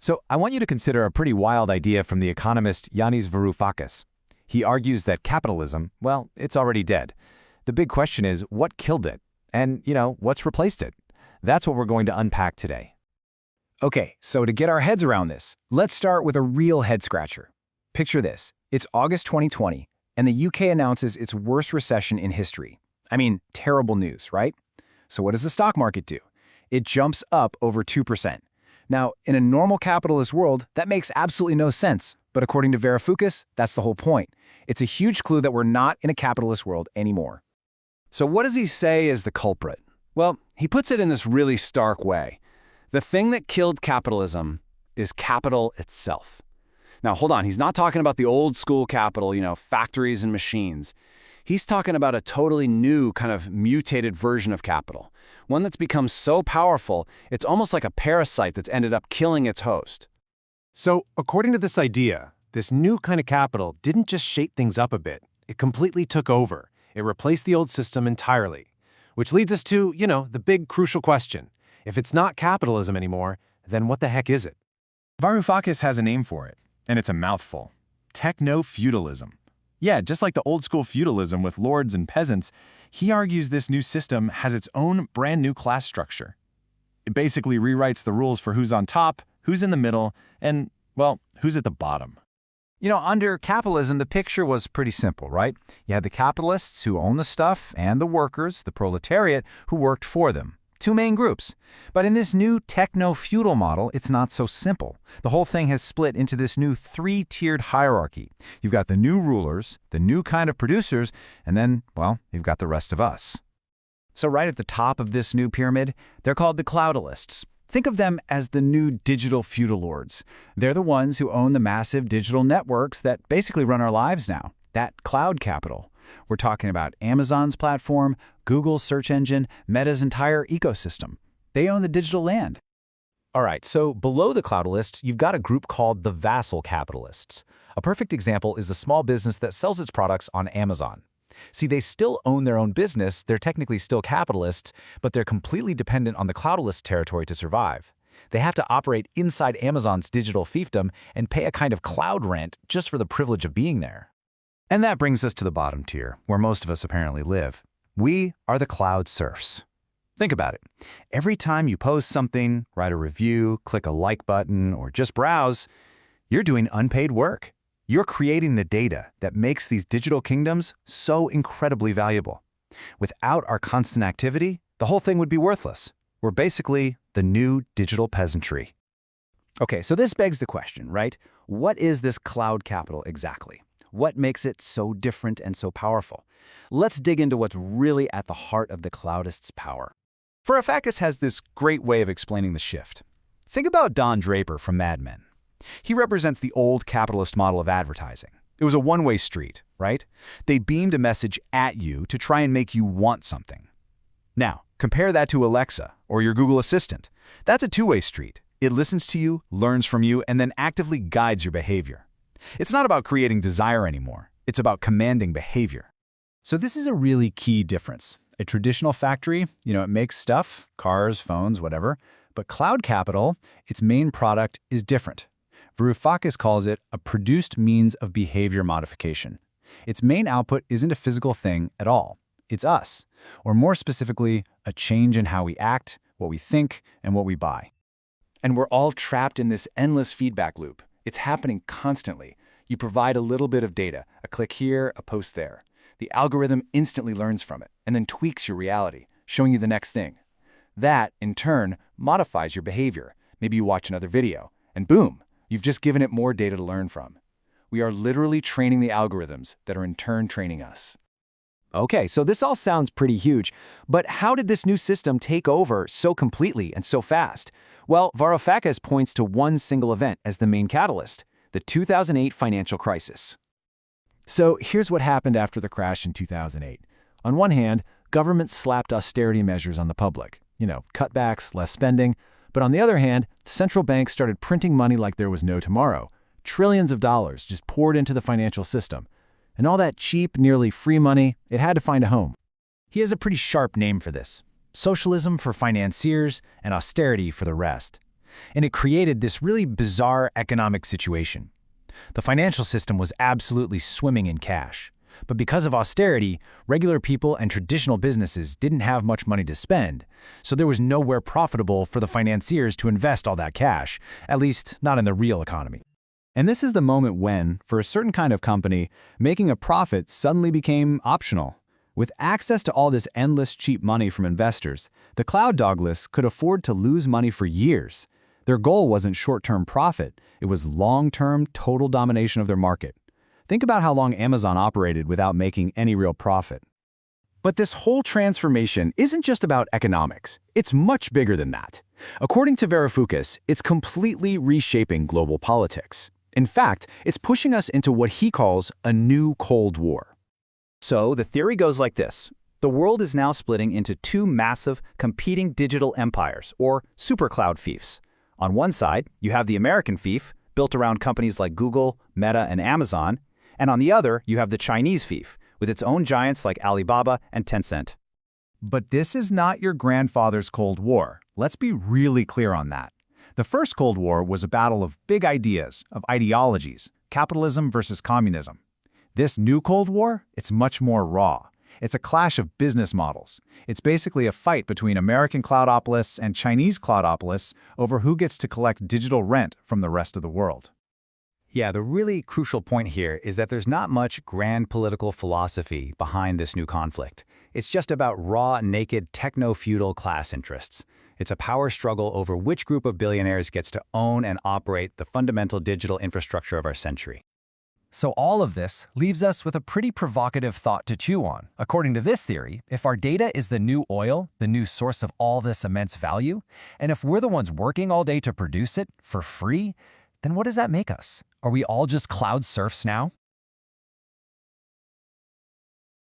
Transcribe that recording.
So I want you to consider a pretty wild idea from the economist Yanis Varoufakis. He argues that capitalism, well, it's already dead. The big question is, what killed it? And, what's replaced it? That's what we're going to unpack today. Okay, so to get our heads around this, let's start with a real head-scratcher. Picture this. It's August 2020, and the UK announces its worst recession in history. I mean, terrible news, right? So what does the stock market do? It jumps up over 2%. Now, in a normal capitalist world, that makes absolutely no sense. But according to Varoufakis, that's the whole point. It's a huge clue that we're not in a capitalist world anymore. So what does he say is the culprit? Well, he puts it in this really stark way. The thing that killed capitalism is capital itself. Now, hold on. He's not talking about the old school capital, factories and machines. He's talking about a totally new kind of mutated version of capital, one that's become so powerful, it's almost like a parasite that's ended up killing its host. So, according to this idea, this new kind of capital didn't just shake things up a bit. It completely took over. It replaced the old system entirely. Which leads us to, the big crucial question. If it's not capitalism anymore, then what the heck is it? Varoufakis has a name for it, and it's a mouthful. Technofeudalism. Yeah, just like the old-school feudalism with lords and peasants, he argues this new system has its own brand-new class structure. It basically rewrites the rules for who's on top, who's in the middle, and, well, who's at the bottom. Under capitalism, the picture was pretty simple, right? You had the capitalists who own the stuff and the workers, the proletariat, who worked for them. Two main groups. But in this new techno-feudal model, it's not so simple. The whole thing has split into this new three-tiered hierarchy. You've got the new rulers, the new kind of producers, and then, well, you've got the rest of us. So right at the top of this new pyramid, they're called the cloudalists. Think of them as the new digital feudal lords. They're the ones who own the massive digital networks that basically run our lives now, that cloud capital. We're talking about Amazon's platform, Google's search engine, Meta's entire ecosystem. They own the digital land. All right, so below the cloudalists, you've got a group called the vassal capitalists. A perfect example is a small business that sells its products on Amazon. See, they still own their own business, they're technically still capitalists, but they're completely dependent on the cloudalist territory to survive. They have to operate inside Amazon's digital fiefdom and pay a kind of cloud rent just for the privilege of being there. And that brings us to the bottom tier, where most of us apparently live. We are the cloud serfs. Think about it. Every time you post something, write a review, click a like button, or just browse, you're doing unpaid work. You're creating the data that makes these digital kingdoms so incredibly valuable. Without our constant activity, the whole thing would be worthless. We're basically the new digital peasantry. Okay, so this begs the question, right? What is this cloud capital exactly? What makes it so different and so powerful? Let's dig into what's really at the heart of the cloudists' power. Varoufakis has this great way of explaining the shift. Think about Don Draper from Mad Men. He represents the old capitalist model of advertising. It was a one-way street, right? They beamed a message at you to try and make you want something. Now, compare that to Alexa or your Google Assistant. That's a two-way street. It listens to you, learns from you, and then actively guides your behavior. It's not about creating desire anymore. It's about commanding behavior. So this is a really key difference. A traditional factory, it makes stuff, cars, phones, whatever. But cloud capital, its main product is different. Varoufakis calls it a produced means of behavior modification. Its main output isn't a physical thing at all. It's us, or more specifically, a change in how we act, what we think, and what we buy. And we're all trapped in this endless feedback loop. It's happening constantly. You provide a little bit of data, a click here, a post there. The algorithm instantly learns from it and then tweaks your reality, showing you the next thing. That, in turn, modifies your behavior. Maybe you watch another video, and boom, you've just given it more data to learn from. We are literally training the algorithms that are in turn training us. Okay, so this all sounds pretty huge, but how did this new system take over so completely and so fast? Well, Varoufakis points to one single event as the main catalyst, the 2008 financial crisis. So here's what happened after the crash in 2008. On one hand, governments slapped austerity measures on the public, cutbacks, less spending. But on the other hand, the central banks started printing money like there was no tomorrow. Trillions of dollars just poured into the financial system. And all that cheap, nearly free money, it had to find a home. He has a pretty sharp name for this. Socialism for financiers and austerity for the rest. And it created this really bizarre economic situation. The financial system was absolutely swimming in cash. But because of austerity, regular people and traditional businesses didn't have much money to spend, so there was nowhere profitable for the financiers to invest all that cash, at least not in the real economy. And this is the moment when, for a certain kind of company, making a profit suddenly became optional. With access to all this endless cheap money from investors, the cloudalists could afford to lose money for years. Their goal wasn't short-term profit, it was long-term total domination of their market. Think about how long Amazon operated without making any real profit. But this whole transformation isn't just about economics. It's much bigger than that. According to Varoufakis, it's completely reshaping global politics. In fact, it's pushing us into what he calls a new Cold War. So the theory goes like this. The world is now splitting into two massive, competing digital empires, or supercloud fiefs. On one side, you have the American fief, built around companies like Google, Meta, and Amazon, and on the other, you have the Chinese fief, with its own giants like Alibaba and Tencent. But this is not your grandfather's Cold War. Let's be really clear on that. The first Cold War was a battle of big ideas, of ideologies, capitalism versus communism. This new Cold War, it's much more raw. It's a clash of business models. It's basically a fight between American cloudopolists and Chinese cloudopolists over who gets to collect digital rent from the rest of the world. Yeah, the really crucial point here is that there's not much grand political philosophy behind this new conflict. It's just about raw, naked, techno-feudal class interests. It's a power struggle over which group of billionaires gets to own and operate the fundamental digital infrastructure of our century. So all of this leaves us with a pretty provocative thought to chew on. According to this theory, if our data is the new oil, the new source of all this immense value, and if we're the ones working all day to produce it for free, then what does that make us? Are we all just cloud serfs now?